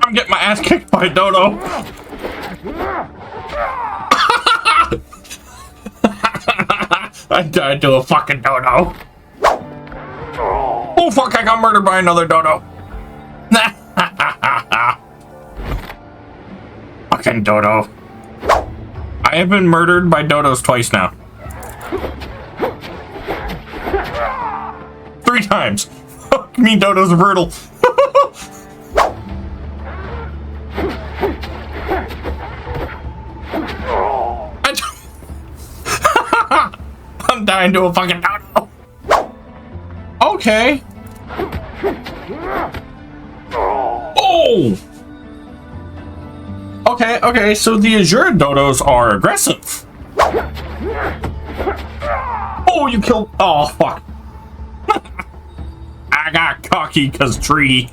I'm getting my ass kicked by Dodo. I died to a fucking Dodo. Oh fuck, I got murdered by another Dodo. Fucking Dodo. I have been murdered by Dodos twice now. 3 times. Fuck me, Dodos are brutal. I'm dying to a fucking Dodo. Okay. Oh! Okay, so the Azure Dodos are aggressive. Oh, you killed... Oh, fuck. I got cocky because tree.